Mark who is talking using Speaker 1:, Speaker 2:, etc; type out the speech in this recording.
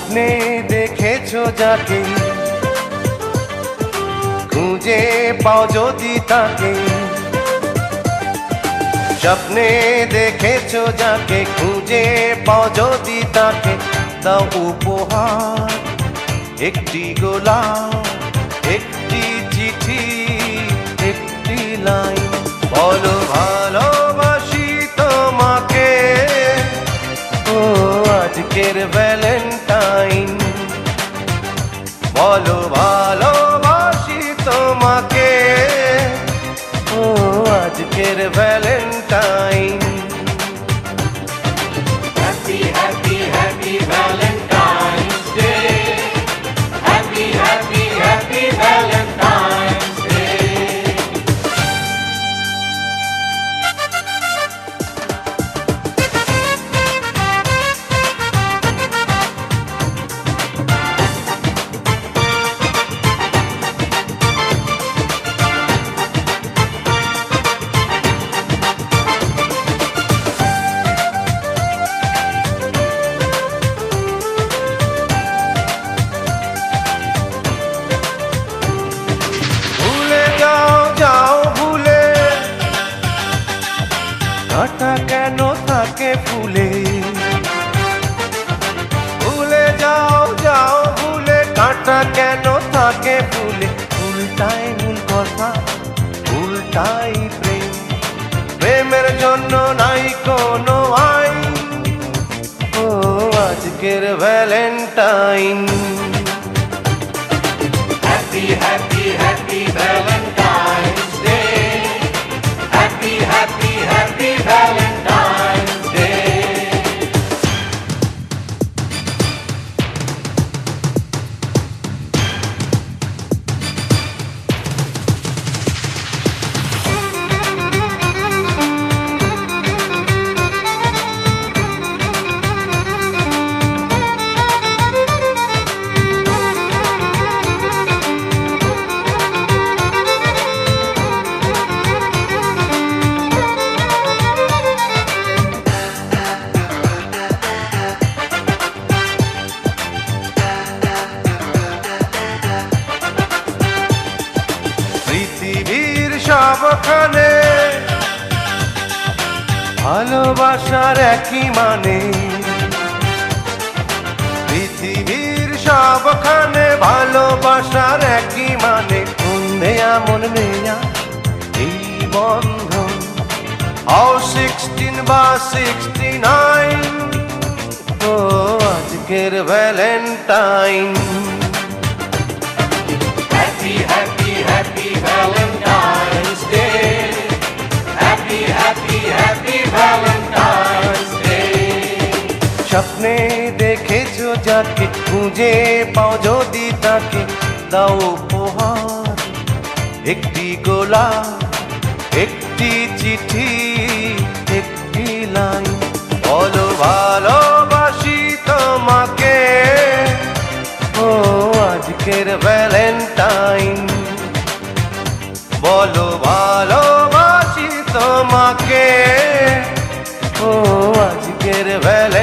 Speaker 1: স্বপ্নে দেখেছো যাকে, খুঁজে পাও যদি তাকে। স্বপ্নে দেখেছো যাকে, খুঁজে পাও যদি তাকে। দাও উপহার একটি গোলাপ, একটি চিঠি, একটি লাইন। বলো ভালোবাসি তোমাকে, ও আজকের ভ্যালেন্টাইন। বলো ভালোবাসি তোমাকে, ও আজকের Valentine.
Speaker 2: Happy, happy, happy Valentine's Day. Happy, happy, happy Valentine's Day.
Speaker 1: ভুলে যাও, যাও ভুলে, কাঁটা কেন থাকে ফুলে। ভুলে যাও, যাও ভুলে, কাঁটা কেন থাকে ফুলে। উল্টাই মূল কথা, উল্টাই প্রেম। প্রেমের জন্য নাই কোনো আইন, ও আজকের Valentine.
Speaker 2: Happy, happy, happy Valentine's Day. Happy, happy, happy Valentine's Day.
Speaker 1: পৃথিবীর সবখানে ভালোবাসার একই মানে। পৃথিবীর সবখানে ভালোবাসার একই মানে। কোন মেয়া মন মেয়া এই বন্ধন, হাও 16 বা 69, ও আজকের Valentine.
Speaker 2: Happy, happy, happy Valentine's Day. Happy, happy, happy Valentine's Day.
Speaker 1: স্বপ্নে দেখেছো যাকে, খুঁজে পাও যদি তাকে। দাও উপহার একটি গোলাপ, একটি চিঠি, একটি লাইন। বলো ভালোবাসি তোমাকে, ও আজকের ভ্যালেন্টাইন। বলো ভালোবাসি তোমাকে, ও আজকের ভ্যালেন্টাইন।